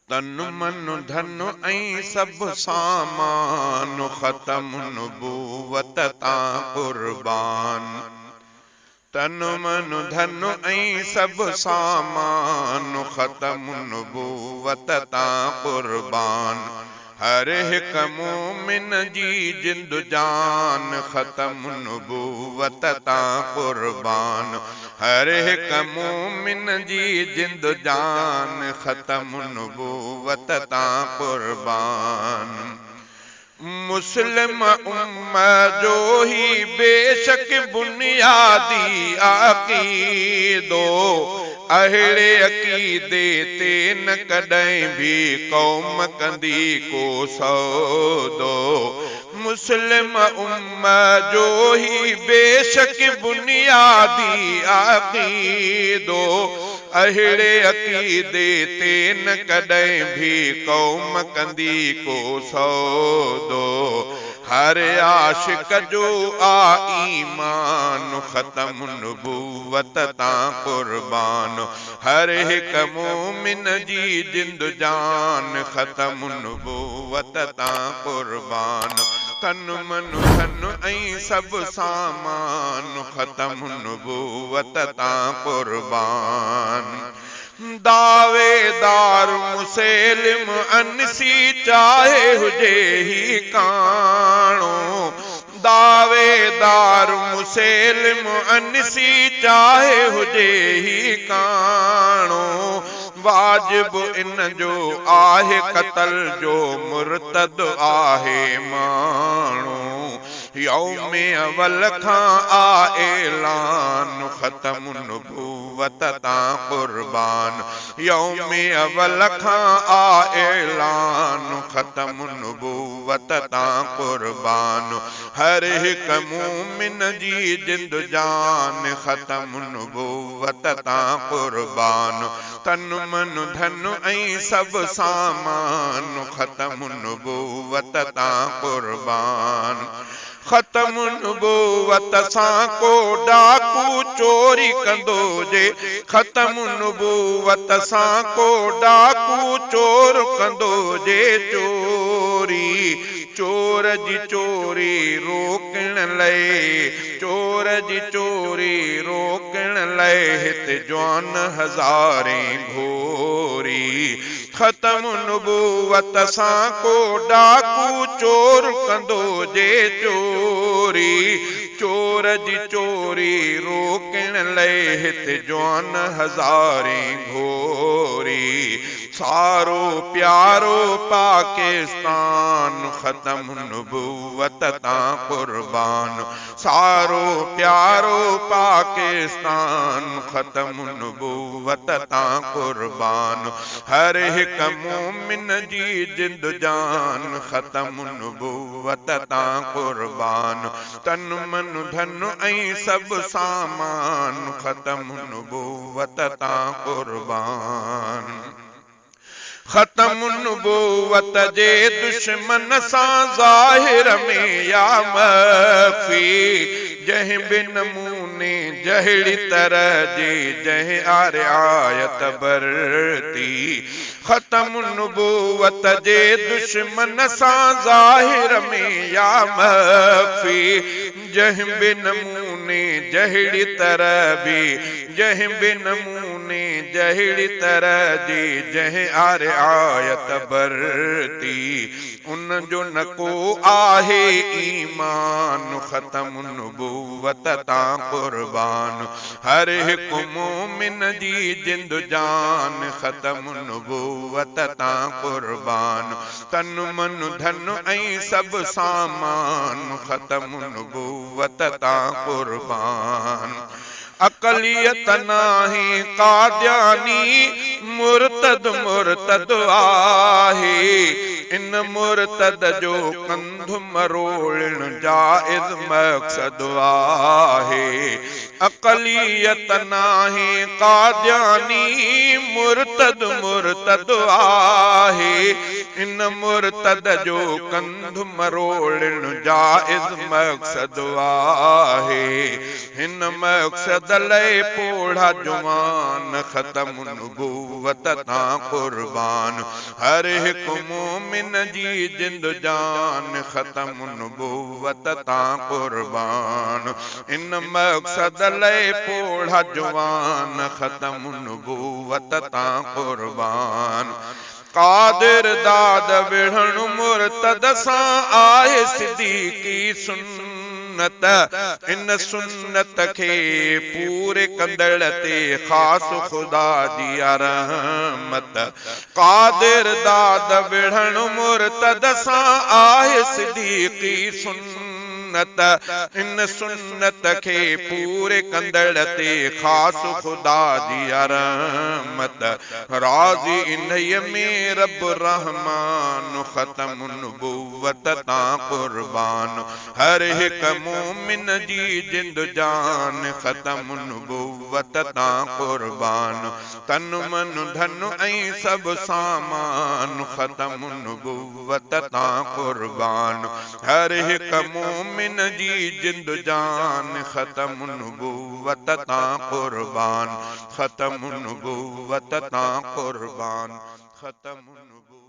तन मन धन ऐं सब सामान ख़त्म नुबूवत तां कुर्बान। तन मन धन ऐं सब सामान ख़त्म नुबूवत तां कुर्बान। हर हिक मोमिन जी जिंद जान ख़त्म नुबूवत तां कुर्बान। हर हिक मोमिन जी जिंद जान ख़त्म नुबूवत तां कुर्बान। मुस्लिम उम्मत जो ही बेशक बुनियादी अक़ीदो, अहिड़े अक़ीदे ते न कॾहिं भी क़ौम कंदी को सौदो। मुस्लिम उम्मत जो ही बेशक बुनियादी अक़ीदो, अहिड़े अक़ीदे ते न कॾहिं भी क़ौम कंदी को सौदो। हर आशिक जो आ ईमान ख़त्म नुबूवत तां कुर्बान। हर हिक मोमिन जी जिंद जान ख़त्म नुबूवत तां कुर्बान। तन मन धन ऐं सब सामान ख़त्म नुबूवत तां कुर्बान। दावेदार मुसलिम अनसी चाहे हुजे ही काणो। दावेदार मुसलिम अनसी चाहे हुजे ही काणो। वाजिब इन जो आहे कतल जो मुर्तद आहे माण्हू। यौमे अवल खां आ ऐलान ख़त्म नुबूवत तां कुर्बान। यौमे अवल खां आ ऐलान ख़त्म नुबूवत तां कुर्बान। हर हिक मोमिन जी जिंद जान ख़त्म नुबूवत तां कुर्बान। तन मन धन ऐं सब सामान ख़त्म नुबूवत तां कुर्बान। ख़त्म नुबूवत सां को डाकू चोरी कंदो जे। ख़त्म नुबूवत सां को डाकू चोर कंदो जे चोरी। चोर जी चोरी रोकण लाइ, चोर जी चोरी रोकण लाइ हिते जवान हज़ारे घोरी। ख़त्म नुबूवत सां को डाकू चोर कंदो जे चोरी। चोर जी चोरी रोकण लाइ हिते जवान हज़ारे घोरी। सारो प्यारो पाकिस्तान ख़त्म नुबूवत तां कुर्बान। सारो प्यारो पाकिस्तान ख़त्म नुबूवत तां कुर्बान। हर हिक मोमिन जी जिंद जान ख़त्म नुबूवत तां कुर्बान। तन मन धन ऐं सब सामान ख़त्म नुबूवत तां कुर्बान। ख़त्म नुबूवत जे दुश्मन सां ज़ाहिर में या मख़फ़ी। जंहिं बि नमूने जहिड़ी तरह जी जंहिं आरे आयत बरती। ख़त्म नुबूवत जे दुश्मन सां ज़ाहिर में या मख़फ़ी। जंहिं बि नमूने जहिड़ी तरह भी, जंहिं बि नमूने जहिड़ी तरह जी जंहिं आरे आयत बरती। उन जो न को आहे ईमान ख़त्म नुबूवत तां कुर्बान। हर हिक मोमिन जी जिंद जान ख़त्म नुबूवत तां कुर्बान। तन मन धन ऐं सब सामान ख़त्म नुबूवत तां कुर्बान। अक़लियत नाही कादियानी मुर्तद मुर्तद आहे। इन मुर्तद जो कंध मरोड़ण जाइज़ मक़सद आहे। अक़लियत नाही कादियानी मुर्तद मुर्तद आहे। इन मुर्तद जो कंधु मरोड़न जाइज़ मक़सद आहे। हिन मक़सद लाइ पोढ़ा जुवान ख़त्म नबूवत तां कुर्बान। हर हिक मोमिन जी जिंद जान ख़त्म नबूवत तां कुर्बान। इन मक़सद लाइ पोढ़ा जुवान ख़त्म नबूवत तां कुर्बान। कादिर दाद विढ़ण मुर्तद सां आहे सिद्दीकी सुन्नत। इन सुन्नत खे पूरे कंदड़ ते ख़ासि ख़ुदा जी रहमत। कादिर दाद विढ़ण मुर्तद सां आहे सिद्दीकी सुन्नत। इन सुन्नत खे पूरे कंदड़ ते ख़ासि ख़ुदा जी रहमत। राज़ी इन्हीअ में रब रहमान ख़त्म नबूवत तां कुर्बान। हर हिक मोमिन जी जिंद जान ख़त्म नबूवत तां कुर्बान। तन मन धन ऐं सभु सामान ख़त्म नबूवत तां कुर्बान। हर हिक मोमिन जी जिंद जान ख़त्म नबूवत तां कुर्बान। ख़त्म नबूवत तां कुर्बान। ख़त्म नबूवत